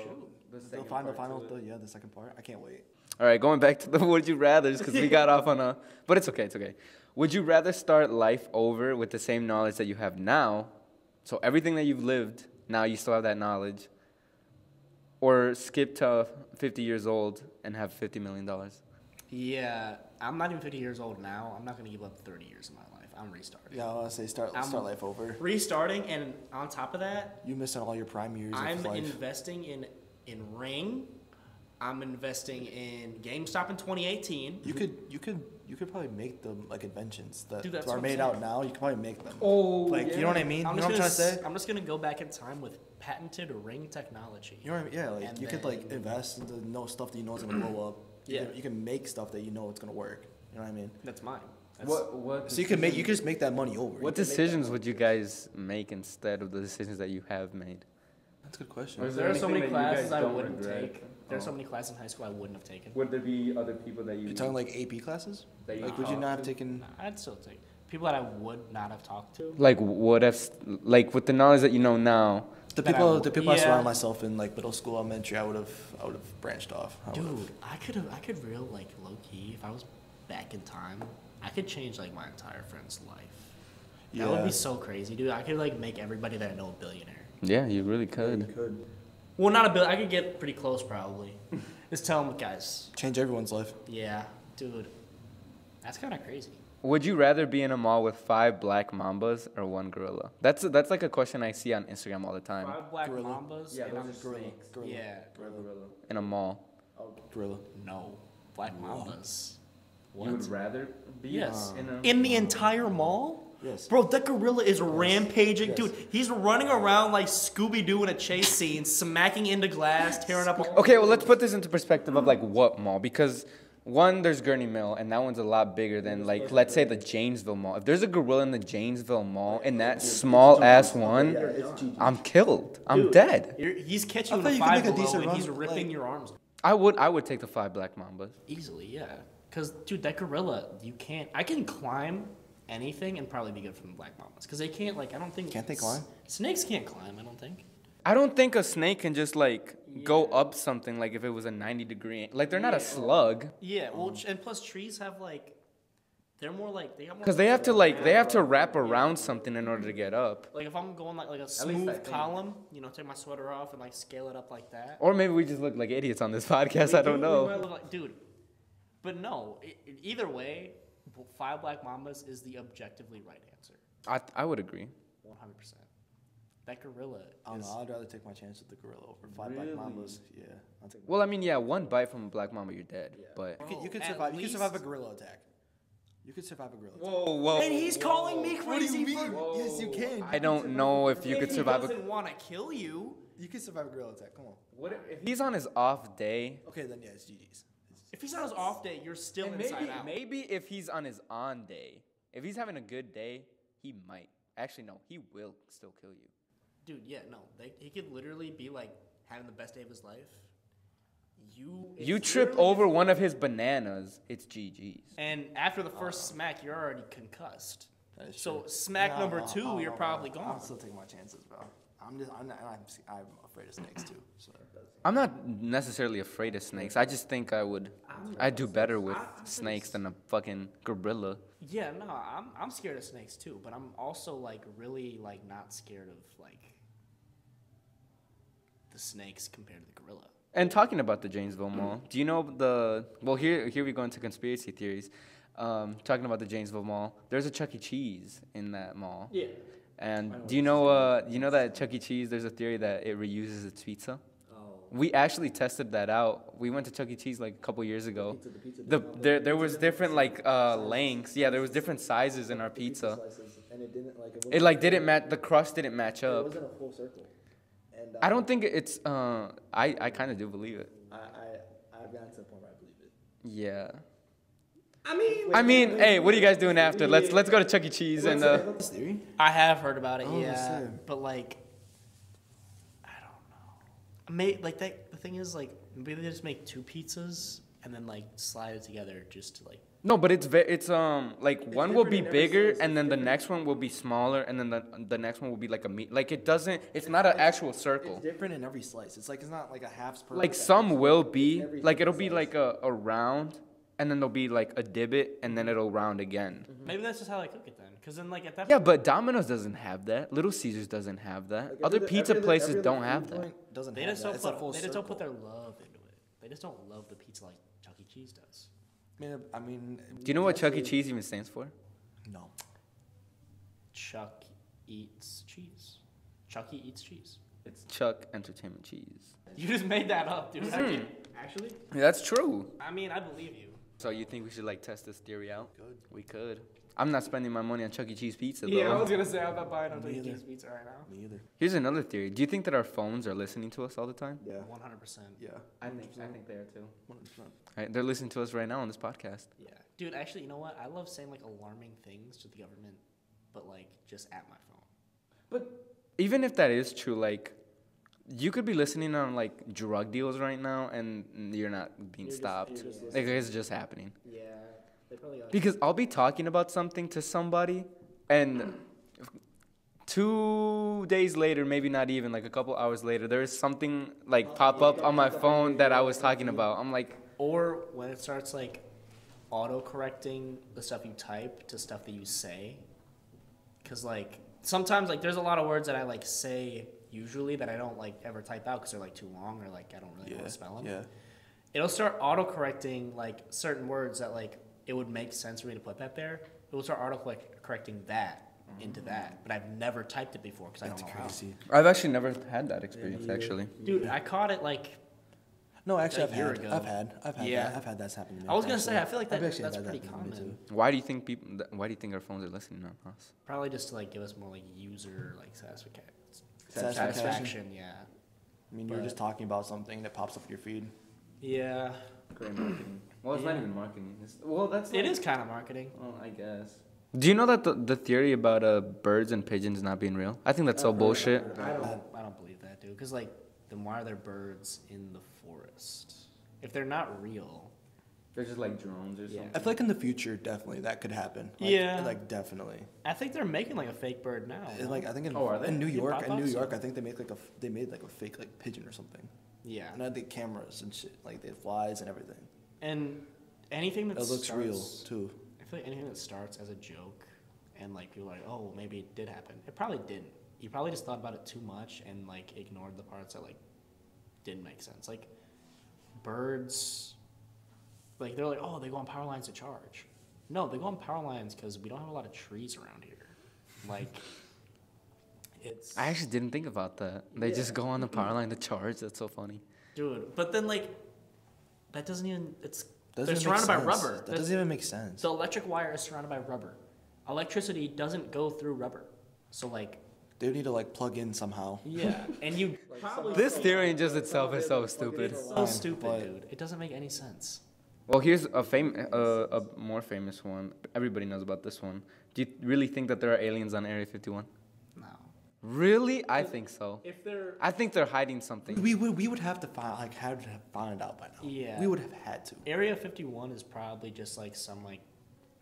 The second part. I can't wait.
All right, going back to the would you rathers, because we got off on a, but it's okay. Would you rather start life over with the same knowledge that you have now, so everything that you've lived, now you still have that knowledge, or skip to 50 years old and have $50 million?
Yeah, I'm not even 50 years old now. I'm not going to give up 30 years of my life. I'm restarting.
Yeah, I want to say start life over.
Restarting, and on top of that,
You missing all your prime years
I'm
of life.
investing in Ring. I'm investing in GameStop in 2018.
You could probably make them like inventions that
Dude, that's
are
what I'm
made
saying.
out now. You could probably make them.
Oh,
Like you know what I mean? You know what I'm trying to say?
I'm just gonna go back in time with patented Ring technology.
You know what I mean? Yeah, like
And
you could like
then-
invest into stuff that you know is gonna blow up.
Yeah.
You can make stuff that you know it's gonna work. You know what I mean?
That's mine. That's,
What?
So you can just make that money over.
What decisions would you guys make instead of the decisions that you have made?
That's a good question.
Or is
There are so many
anything that you
classes
guys
I
don't
wouldn't
regret?
take. There are so
Oh.
many classes in high school I wouldn't have taken.
Would there be other people that
You're talking like AP classes?
That you
Like would you
talk
not have
to?
taken?
I'd still take people that I would not have talked to.
Like, what if, like, with the knowledge that you know now?
The
That I
people
would-
I
yeah.
surrounded myself in like middle school, elementary, I would have branched off.
Dude, I could real like low key if I was back in time, I could change like my entire friend's life. That would
Yeah.
be so crazy, dude. I could like make everybody that I know a billionaire.
Yeah, you really could.
Well, not a bill. I could get pretty close probably. Just tell them, guys.
Change everyone's life.
Yeah, dude. That's kind of crazy.
Would you rather be in a mall with 5 black mambas or 1 gorilla? That's like a question I see on Instagram all the time.
5 black
Gorilla.
mambas.
Yeah,
and I'm
those are snakes.
Gorilla.
Yeah.
In a mall.
Gorilla.
No. Black mambas. What?
You would rather be
Yes.
in a
In the entire mall?
Yes.
Bro, that gorilla is rampaging.
Yes.
Dude, he's running around like Scooby-Doo in a chase scene, smacking into glass, tearing up.
Okay, well, let's put this into perspective of like what mall, because one, there's Gurney Mill, and that one's a lot bigger than like, let's say the Janesville Mall. If there's a gorilla in the Janesville Mall, in that small ass one, I'm killed. I'm dead.
He's catching
I
you
thought
in
you
a
could
5
make a
below
decent
and he's
run,
ripping
like-
your arms.
I would take the 5 black mambas.
Easily, yeah. Because, dude, that gorilla, I can climb anything and probably be good from the black mambas. Because they can't, like, I don't think.
Can't they climb?
Snakes can't climb, I don't think.
I don't think a snake can just like go up something like if it was a 90-degree. Like they're not a slug.
Yeah, well, and plus trees have, like, they're more like, they got more.
Because they have to wrap around something in order to get up.
Like, if I'm going, like a
I
smooth
think.
column, take my sweater off and, like, scale it up like that.
Or maybe we just look like idiots on this podcast. I don't
We might
know.
look like, dude. But no, either way, 5 black mambas is the objectively right answer.
I would agree.
100%. That gorilla
I don't
is.
know. I'd rather take my chance with the gorilla over 5 black mambas. Yeah. I'll take
Well, I mean, yeah, one bite from a black mamba, you're dead. But
You could
At
survive. You could survive a
least-
gorilla attack. You could survive a gorilla attack.
whoa.
And he's calling me crazy for.
Yes, you can.
I don't know if you could survive
He
a.
doesn't want to kill you.
You could survive a gorilla attack. Come on.
What if he's on his off day?
Okay, then yeah, it's GG's.
If he's on his off day, you're still
And
inside out.
maybe if he's on his on day, if he's having a good day, he might. Actually, no, he will still kill you.
Dude, yeah, no. He could literally be like having the best day of his life.
You trip over one of his bananas, it's GG's.
And after the first smack, you're already concussed.
That is
So
true.
smack
No,
number
no,
2,
no,
you're
no,
probably
no.
gone.
I'm still taking my chances, bro. I'm afraid of snakes too. So.
I'm not necessarily afraid of snakes. I just think I'd do better with snakes than a fucking gorilla.
Yeah, no, I'm scared of snakes too, but I'm also like really like not scared of like the snakes compared to the gorilla.
And talking about the Janesville Mall, do you know the? Well, here we go into conspiracy theories. Talking about the Janesville Mall, there's a Chuck E. Cheese in that mall.
Yeah.
And do you know that Chuck E. Cheese? There's a theory that it reuses its pizza.
Oh.
We actually tested that out. We went to Chuck E. Cheese like a couple years ago.
The pizza
There was different like lengths. Yeah, there was different sizes in our pizza.
slices, and it didn't like
It like didn't match. The crust didn't match
It
up.
wasn't a full circle. And
I don't think it's. I kind of do believe it.
I've gotten to the point where I believe it.
Yeah.
I
I mean, hey, what are you guys doing after? Let's go to Chuck E. Cheese and.
This theory?
I have heard about it,
Oh,
yeah.
same.
But like, I don't know. Like that. The thing is, like, maybe they just make 2 pizzas and then like slide it together just to like.
No, but it's like one will
different
be
in every
bigger
slice,
and
it's
then the
different.
next one will be smaller and then the next one will be like a meat. Like it doesn't. It's not an actual circle.
It's different in every slice. It's not like a half per.
Like some will be
every
like it'll
slice.
be like a round and then there'll be like a divot and then it'll round again.
Maybe that's just how they cook it then, because then like at that.
Yeah, but Domino's doesn't have that. Little Caesars doesn't have that.
Like
Other
every
pizza
other-
places
every other
don't
food
have that.
Point doesn't
They
have
just
that.
don't
It's a
put.
full
They just don't put
circle.
their love into it. They just don't love the pizza like Chuck E. Cheese does.
I mean.
Do you know what Chuck E. Cheese even stands for?
No.
Chuck eats cheese. Chucky eats cheese.
It's Chuck Entertainment Cheese.
You just made that up, dude. Actually,
Yeah, that's true.
I mean, I believe you.
So you think we should like test this theory out?
Good.
We could. I'm not spending my money on Chuck E. Cheese pizza though.
Yeah, I was gonna say I'm not buying on
Me
Chuck E.
either.
Cheese pizza right now.
Me either.
Here's another theory. Do you think that our phones are listening to us all the time?
Yeah.
100%.
Yeah.
I think they are too.
100%.
Right, they're listening to us right now on this podcast.
Yeah, dude. Actually, you know what? I love saying like alarming things to the government, but like just at my phone.
But even if that is true, like you could be listening on like drug deals right now and you're not being stopped.
you're just
Like it's just happening.
Yeah, they probably got.
Because I'll be talking about something to somebody and 2 days later, maybe not even, like a couple hours later, there's something like pop up on my phone that I was talking about. I'm like,
Or when it starts like auto-correcting the stuff you type to stuff that you say. Because like sometimes like there's a lot of words that I like say usually that I don't like ever type out because they're like too long or like I don't really want to spell them.
Yeah.
It'll start auto-correcting like certain words that like it would make sense for me to put that there. It will start auto-correcting that into that. But I've never typed it before because I don't
That's
know
crazy.
I've actually never had that experience, actually.
how. Dude, I caught it like
No, actually,
A year ago.
I've had
Yeah.
that. I've had that's happen to me.
I was gonna say I feel like
I've
that,
actually
that's
had that
pretty
happen to me,
common.
too.
Why do you think why do you think our phones are listening on us?
Probably just to like give us more like user like satisfaction.
Satisfaction.
Yeah.
I mean, you're just talking about something that pops up your feed.
Yeah.
Great marketing. Well, it's not
Yeah.
even marketing. Well, that's
It is kind of marketing.
Well, I guess. Do you know that the theory about birds and pigeons not being real? I think that's so bullshit.
I don't believe that, dude. Because like, then why are there birds in the forest? If they're not real.
They're just like drones or something.
I feel like in the future, definitely that could happen. Like,
Yeah.
Like definitely.
I think they're making like a fake bird now.
And, like I think in,
Oh, are they?
in New
Yeah,
York,
I thought so.
I think they made like a fake like pigeon or something.
Yeah.
And I think cameras and shit, like they had flies and everything.
And anything that
It looks real
starts-
too.
I feel like anything that starts as a joke and like you're like, oh, well, maybe it did happen. It probably didn't. You probably just thought about it too much and like ignored the parts that like didn't make sense. Like birds, like they're like, oh, they go on power lines to charge. No, they go on power lines because we don't have a lot of trees around here. Like it's
I actually didn't think about that. They just go on the power line to charge. That's so funny.
dude. But then like that doesn't even. It's
Doesn't
they're
even make
surrounded by
sense.
rubber.
That
That's-
doesn't even make sense.
The electric wire is surrounded by rubber. Electricity doesn't go through rubber. So like
They need to like plug in somehow.
yeah, and you probably
This theory in just itself is so stupid.
so stupid,
But-
dude. It doesn't make any sense.
Well, here's a more famous one. Everybody knows about this one. Do you really think that there are aliens on Area 51?
No.
Really? I think so.
If they're
I think they're hiding something.
We would have to find like had to find out by now.
Yeah.
We would have had to.
Area 51 is probably just like some like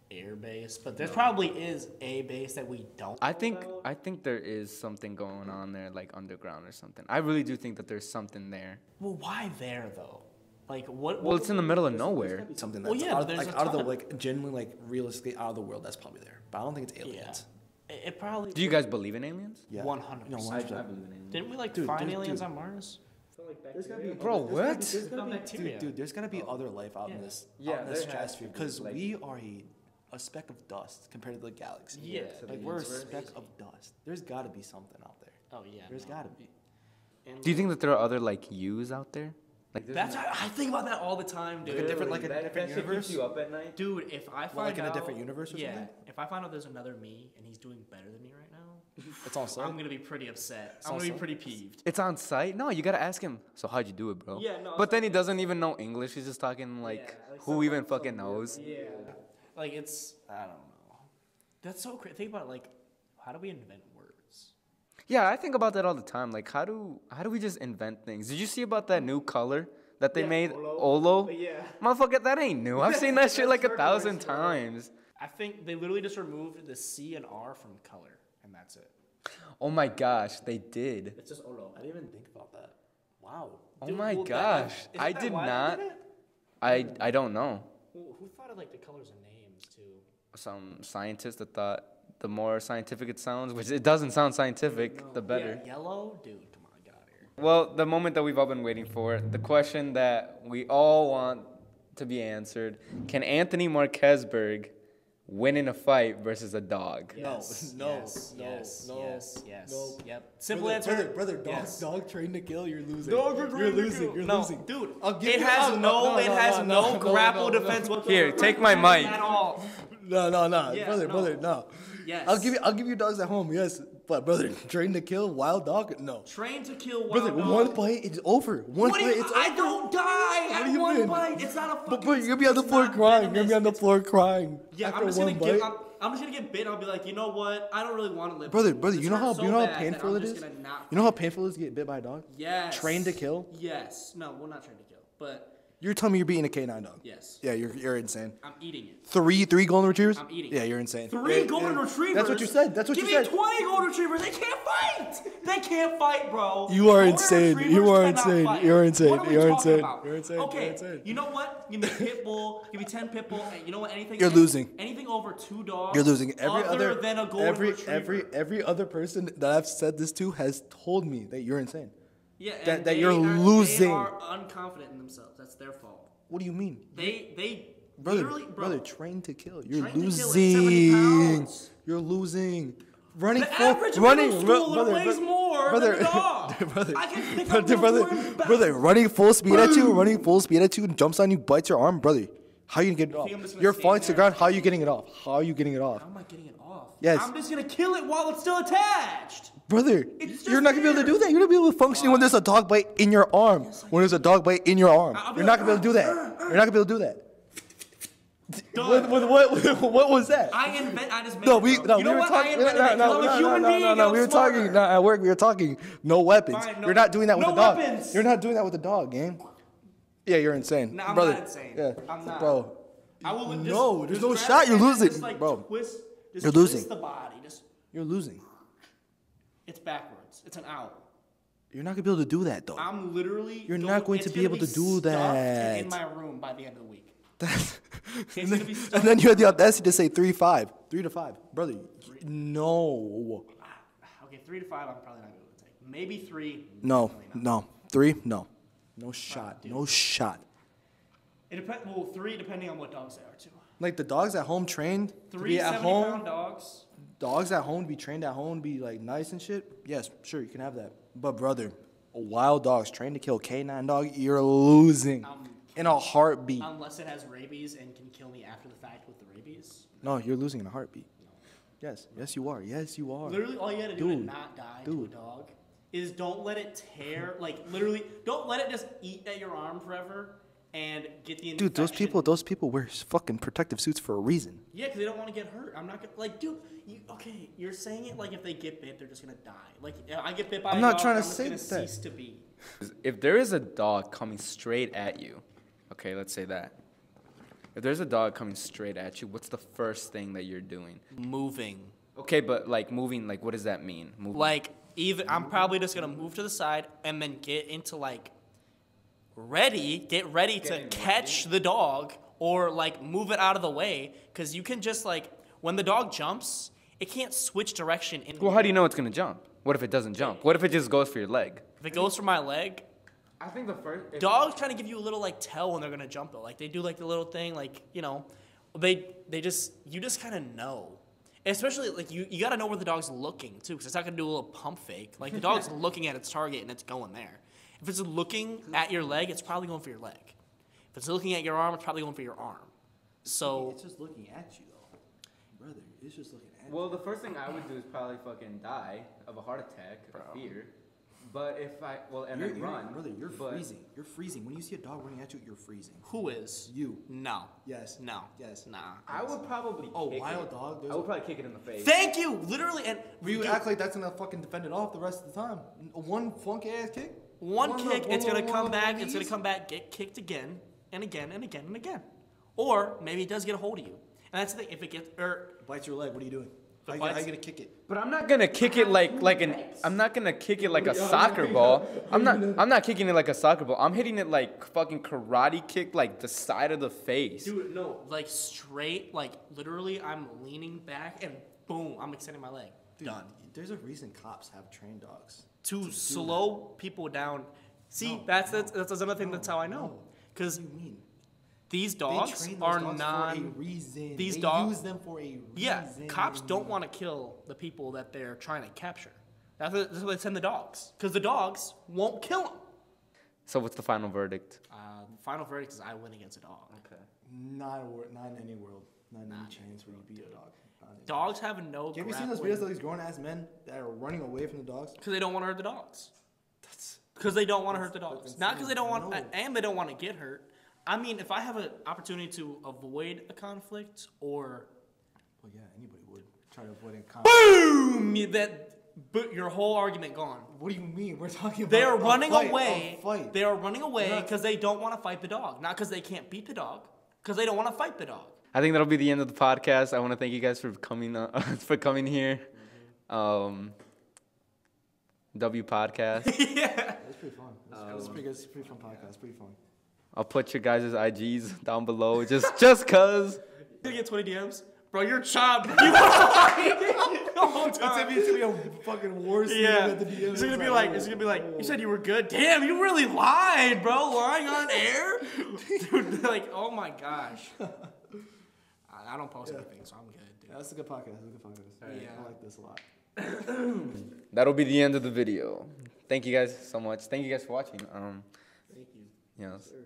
air base, but there probably is a base that we don't.
I
know about.
think there is something going on there, like underground or something. I really do think that there's something there.
Well, why there though? Like what?
Well, it's in the middle of nowhere.
Something
Well,
that's
yeah,
out,
there's
like
a
out of the
ton.
like genuinely like realistically out of the world. That's probably there, but I don't think it's aliens.
It probably.
Do you guys believe in aliens?
Yeah.
100%.
No,
believe
100%.
in aliens.
Didn't we like
Dude,
find
dude,
aliens
dude.
on Mars?
There's gotta be
Bro,
there's gotta be-
what?
there's gotta be-
Bacteria.
Dude, there's gotta be other life out in
Yeah.
this,
Yeah,
out in this
there has
stratosphere,
to be,
because
like-
we are a speck of dust compared to the galaxy.
Yeah.
to
Like
the
we're a
universe.
speck of dust. There's gotta be something out there.
Oh yeah.
There's
no.
gotta be.
And
Do you think that there are other like yous out there? Like
that's I think about that all the time, dude.
Like a different- like a
that,
different
that shit
universe?
keeps you up at night.
Dude, if I find
like in a
out,
different universe or
yeah,
something?
if I find out there's another me and he's doing better than me right now,
It's on site.
I'm gonna be pretty upset.
It's
I'm gonna be
also-
pretty peeved.
It's on site? No, you gotta ask him. So how'd you do it, bro?
Yeah, no,
But
it's
then he
like-
doesn't even know English. He's just talking like,
Yeah, like
who even fucking knows?
Yeah, like it's I don't know. That's so crazy. Think about it, like, how do we invent words?
Yeah, I think about that all the time. Like, how do we just invent things? Did you see about that new color that they made? Olo?
Yeah.
Motherfucker, that ain't new. I've seen that shit like 1,000 times.
I think they literally just removed the C and R from color, and that's it.
Oh my gosh, they did.
It's just Olo.
I didn't even think about that. Wow.
Oh
Dude,
my
well, that-
gosh,
isn't
I
that
did
why they
not.
did it?
I don't know.
Who thought of like the colors and names too?
Some scientist that thought the more scientific it sounds, which it doesn't sound scientific, the better.
Yeah, yellow, dude. Come on, get out of here.
Well, the moment that we've all been waiting for, the question that we all want to be answered: can Anthony Marquezberg win in a fight versus a dog?
Yes,
no,
yes,
no,
yes,
no,
yes, yes.
no.
Yep. Simple answer.
Brother, dog,
yes.
dog trained to kill. You're losing.
Dog
you're
trained to
losing.
kill.
You're
No,
losing.
dude.
I'll give
It
you-
has
no,
it has no grapple defense whatsoever.
Here, take my mic.
At all.
No,
Yeah,
brother,
no.
brother, no.
Yes.
I'll give you dogs at home, yes. But brother, trained to kill wild dog, no.
Train to kill wild
Brother,
dog.
one bite, it's over. One
What do
bite,
you,
it's
I
over.
don't die
What do
at
you
one
mean?
bite. It's not a fucking.
But you're gonna be on the
it's
floor
not
crying. You're gonna be on the
venomous.
floor crying.
Yeah,
after
I'm just
one
gonna
bite.
I'm just gonna get bit. I'll be like, you know what? I don't really want to live.
Brother,
with
you know
This hurts
how
bad that
painful
I'm
it
just
is.
gonna not
You know how
fight.
painful it is to get bit by a dog.
Yes.
Trained to kill.
Yes. No, we're not trained to kill, but
You're telling me you're beating a canine dog.
yes,
Yeah, you're insane.
I'm eating it.
Three golden retrievers.
I'm eating
Yeah,
it.
you're insane.
Three
Yeah,
golden
yeah.
retrievers.
That's what you said. That's what
Give
you
me
said.
20 golden retrievers. They can't fight. They can't fight, bro.
You are
Golden
insane.
retrievers
You are
cannot
insane.
fight.
You're insane.
What are we
You're
talking
insane.
about?
You're insane.
Okay,
You're insane.
you know what? Give me pit bull. Give me 10 pit bull. And you know what? Anything.
You're losing.
Anything over 2 dogs.
You're losing.
Other than a golden retriever.
Every other person that I've said this to has told me that you're insane.
Yeah,
that-
and
that you're
They
losing.
are unconfident in themselves. That's their fault.
What do you mean?
They
Brother,
literally, bro.
brother, trained to kill. You're
Trained to kill at 70
losing.
pounds.
You're losing. Running
The
full,
average
running,
middle
bro-
schooler
brother,
weighs
bro-
more
brother,
than the dog.
brother,
I can pick
brother,
up
brother,
more and back.
brother, running full speed at you, running full speed at you, and jumps on you, bites your arm, brother. How are you gonna get it off?
think I'm just gonna
You're
stand
falling to the
there?
ground. How are you getting it off? How are you getting it off?
How am I getting it off?
Yes.
I'm just gonna kill it while it's still attached.
Brother,
It's
you're
just
not gonna be able to
there.
do that. You're not gonna be able to function when there's a dog bite in your arm. When there's a dog bite in your arm,
I'll be
you're not
like,
gonna be able to do that. You're not gonna be able to do that.
Done.
What was that?
I just made
No,
it,
we
bro.
no,
you
we
know
were
what?
talking.
I invented it 'cause I'm a human being.
No.
I'm
We were
smarter.
talking at work. We were talking. No weapons.
Fine, no-
You're not doing that with
no
a dog.
weapons.
You're not doing that with a dog, game. Yeah, you're insane,
No, I'm
brother.
not insane.
Yeah,
I'm not.
bro.
I will just,
No, there's
just
no
grab
shot.
it
You're
and
losing,
just, like,
bro.
Twist, just
You're
twist
losing.
the body. Just
You're losing.
it's backwards. It's an out.
You're not gonna be able to do that though.
I'm literally.
You're not going
it's
to be
gonna
able to do
stuffed
that.
in my room by the end of the week.
That's-
It's
and,
gonna be
then,
stuffed
and then you had the audacity to say 3-5, 3-5, brother. No,
Okay, 3 to 5. I'm probably not gonna be able to take. Maybe 3.
no,
definitely not.
no. 3, no shot,
dude.
no shot.
It depends. Well, 3 depending on what dogs they are too.
Like the dogs at home trained to
3
be at
70-pound
home.
dogs.
Dogs at home to be trained at home, be like nice and shit. Yes, sure, you can have that. But brother, wild dogs trained to kill canine dog, you're losing in a heartbeat.
Unless it has rabies and can kill me after the fact with the rabies.
No, you're losing in a heartbeat. Yes, you are. Yes, you are.
Literally, all you gotta do to
Dude,
not die to a
dude.
dog is don't let it tear. Like literally, don't let it just eat at your arm forever and get the infection.
Dude, those people wear fucking protective suits for a reason.
Yeah, because they don't want to get hurt. I'm not gonna like, dude. You're saying it like if they get bit, they're just gonna die. Like if I get bit by
I'm
a
not
dog,
trying to
I'm just
say
gonna
that.
cease to be.
If there is a dog coming straight at you, okay, let's say that. If there's a dog coming straight at you, what's the first thing that you're doing?
Moving.
Okay, but like moving, like what does that mean? Moving.
Like either I'm probably just gonna move to the side and then get into like get ready to catch the dog or like move it out of the way because you can just like when the dog jumps, it can't switch direction.
Well, how do you know it's gonna jump? What if it doesn't jump? What if it just goes for your leg?
If it goes for my leg,
I think the first
Dogs trying to give you a little like tell when they're gonna jump it. Like they do like the little thing, like they just you just kind of know. Especially like you gotta know where the dog's looking too, because it's not gonna do a little pump fake. Like the dog's looking at its target and it's going there. If it's looking at your leg, it's probably going for your leg. If it's looking at your arm, it's probably going for your arm. So
it's just looking at you though, brother. It's just looking at you.
Well, the first thing I would do is probably fucking die of a heart attack or fear. But if I then run,
brother. You're freezing. You're freezing. When you see a dog running at you, you're freezing.
who is?
You.
No.
Yes.
No.
Yes.
Nah.
I would probably kick
wild
it.
dog.
I would probably kick it in the face.
Thank you, literally, and
You act like that's gonna fucking defend it off the rest of the time. One funky ass kick.
one kick, it's gonna come back.
knees.
It's gonna come back, get kicked again and again and again and again, or maybe it does get a hold of you. And that's the thing. If it gets
Bites your leg. What are you doing? How
bites-
you gonna kick it?
But I'm not gonna kick it I'm not gonna kick it like a soccer ball. I'm not kicking it like a soccer ball. I'm hitting it like fucking karate kick, like the side of the face.
dude, no, like straight, like literally, I'm leaning back and boom, I'm extending my leg.
Dude,
Done.
There's a reason cops have trained dogs.
To slow people down. See, that's another thing. That's how I know. Because
What do you mean?
these
They
dogs
train those
are
dogs
non.
for a reason.
These
they
dogs-
use them for a reason.
Yeah, cops don't want to kill the people that they're trying to capture. That's why they send the dogs. Because the dogs won't kill them.
So what's the final verdict?
The final verdict is I win against a dog.
Okay.
Not in any world. Not in any chance where you beat a dog.
Dogs have no.
Have you seen those videos of these grown ass men that are running away from the dogs?
Because they don't want to hurt the dogs.
That's
Because they don't want to hurt the dogs. Not because they don't want,
No.
and they don't want to get hurt. I mean, if I have an opportunity to avoid a conflict or
well, yeah, anybody would try to avoid a conflict.
boom, but your whole argument gone.
What do you mean? We're talking about
They are
a
running
fight,
away.
a fight.
They are running away
Yeah.
because they don't want to fight the dog, not because they can't beat the dog. Because they don't want to fight the dog.
I think that'll be the end of the podcast. I want to thank you guys for coming here. W podcast.
Yeah.
It's pretty fun. It's pretty good. It's a pretty fun podcast. It's pretty fun.
I'll put your guys' IGs down below just cause.
You get 20 DMs, bro. You're chopped. You were lying the whole time.
It's gonna be a fucking war scene
Yeah,
at the DM.
it's gonna be like, you said you were good. Damn, you really lied, bro. Lying on air, dude. Like, oh my gosh. I don't post anything, so I'm good, dude.
Yeah, that's a good podcast. That's a good podcast.
Yeah.
I like this a lot.
That'll be the end of the video. Thank you guys so much. Thank you guys for watching.
Thank you.
Yeah.
Sure.